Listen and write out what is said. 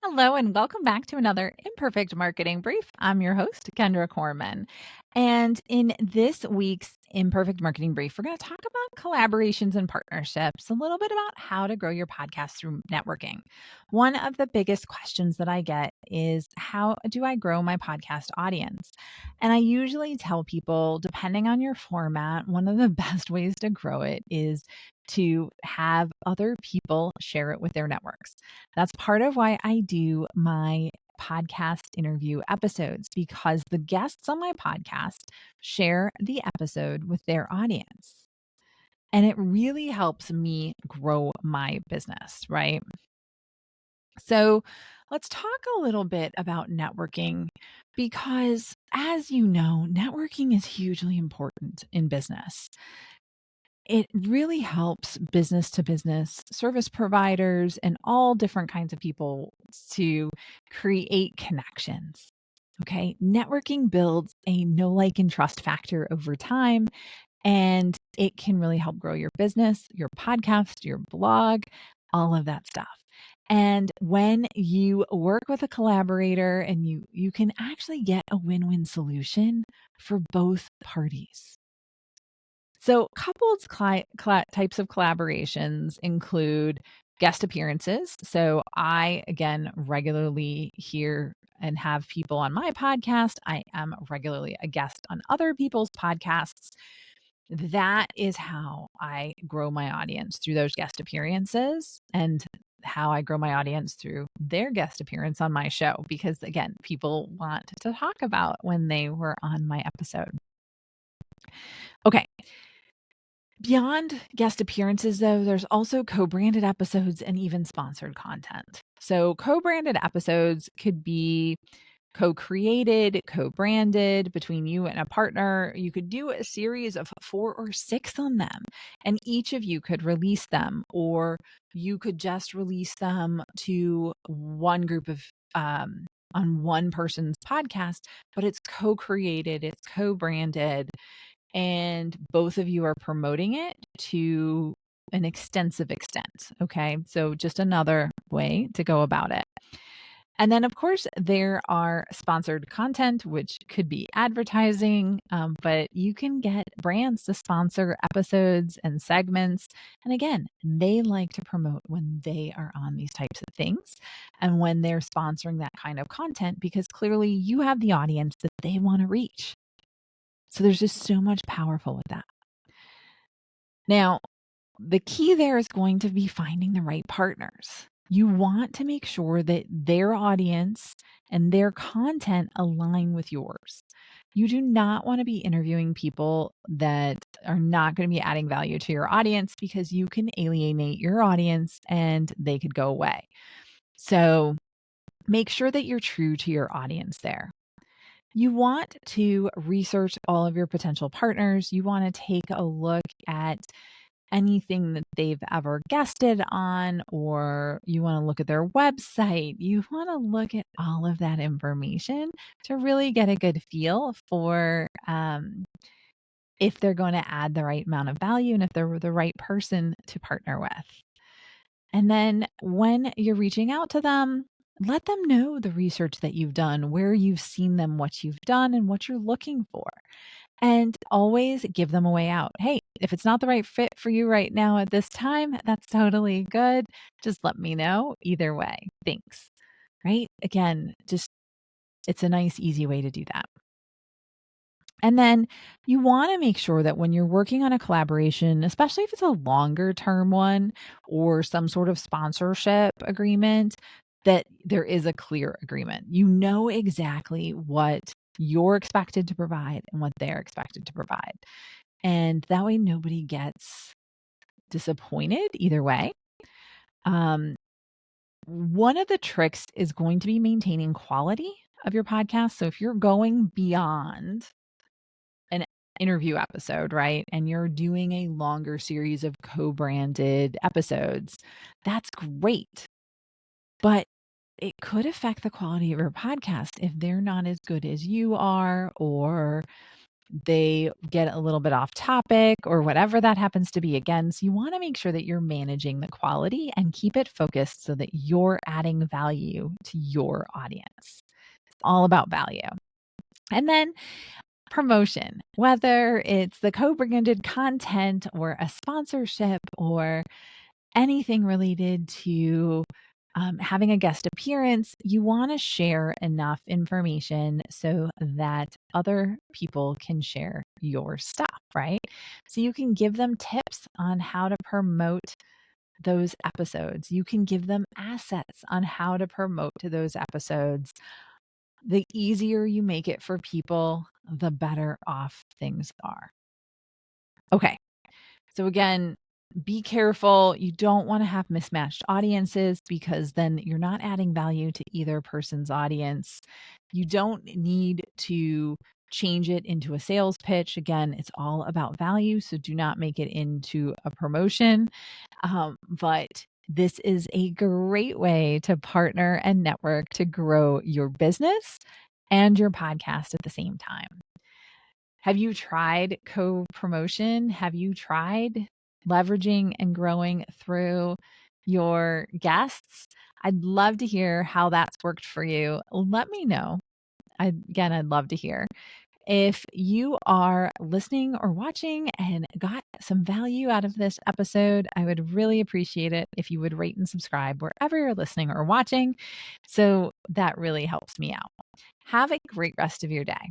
Hello, and welcome back to another Imperfect Marketing Brief. I'm your host, Kendra Corman. And in this week's Imperfect Marketing Brief, we're going to talk about collaborations and partnerships, a little bit about how to grow your podcast through networking. One of the biggest questions that I get is, how do I grow my podcast audience? And I usually tell people, depending on your format, one of the best ways to grow it is to have other people share it with their networks. That's part of why I do my podcast interview episodes, because the guests on my podcast share the episode with their audience. And it really helps me grow my business, right? So let's talk a little bit about networking because, as you know, networking is hugely important in business. It really helps business to business service providers and all different kinds of people to create connections. Okay. Networking builds a know, like, and trust factor over time, and it can really help grow your business, your podcast, your blog, all of that stuff. And when you work with a collaborator and you can actually get a win-win solution for both parties. So, types of collaborations include guest appearances. So, I, again, regularly hear and have people on my podcast. I am regularly a guest on other people's podcasts. That is how I grow my audience, through those guest appearances, and how I grow my audience through their guest appearance on my show. Because, again, people want to talk about when they were on my episode. Okay. Beyond guest appearances, though, there's also co-branded episodes and even sponsored content. So co-branded episodes could be co-created, co-branded between you and a partner. You could do a series of 4 or 6 on them, and each of you could release them, or you could just release them to one group of on one person's podcast, but it's co-created, it's co-branded, and both of you are promoting it to an extensive extent. Okay. So just another way to go about it. And then, of course, there are sponsored content, which could be advertising, but you can get brands to sponsor episodes and segments. And again, they like to promote when they are on these types of things and when they're sponsoring that kind of content, because clearly you have the audience that they want to reach. So there's just so much powerful with that. Now, the key there is going to be finding the right partners. You want to make sure that their audience and their content align with yours. You do not want to be interviewing people that are not going to be adding value to your audience, because you can alienate your audience and they could go away. So make sure that you're true to your audience there. You want to research all of your potential partners. You want to take a look at anything that they've ever guested on, or you want to look at their website. You want to look at all of that information to really get a good feel for if they're going to add the right amount of value and if they're the right person to partner with. And then when you're reaching out to them, let them know the research that you've done, where you've seen them, what you've done, and what you're looking for. And always give them a way out. Hey, if it's not the right fit for you right now at this time, that's totally good. Just let me know either way. Thanks. Right? Again, just it's a nice, easy way to do that. And then you want to make sure that when you're working on a collaboration, especially if it's a longer term one or some sort of sponsorship agreement, that there is a clear agreement. You know exactly what you're expected to provide and what they're expected to provide. And that way nobody gets disappointed either way. Um, One of the tricks is going to be maintaining quality of your podcast. So if you're going beyond an interview episode, right? And you're doing a longer series of co-branded episodes, that's great. But it could affect the quality of your podcast if they're not as good as you are, or they get a little bit off topic or whatever that happens to be again. So you want to make sure that you're managing the quality and keep it focused so that you're adding value to your audience. It's all about value. And then promotion, whether it's the co-branded content or a sponsorship or anything related to having a guest appearance, you want to share enough information so that other people can share your stuff, right? So you can give them tips on how to promote those episodes. You can give them assets on how to promote to those episodes. The easier you make it for people, the better off things are. Okay. So again, be careful. You don't want to have mismatched audiences because then you're not adding value to either person's audience. You don't need to change it into a sales pitch. Again, it's all about value. So do not make it into a promotion. But this is a great way to partner and network to grow your business and your podcast at the same time. Have you tried co-promotion? Have you tried leveraging and growing through your guests? I'd love to hear how that's worked for you. Let me know. I'd love to hear. If you are listening or watching and got some value out of this episode, I would really appreciate it if you would rate and subscribe wherever you're listening or watching. So that really helps me out. Have a great rest of your day.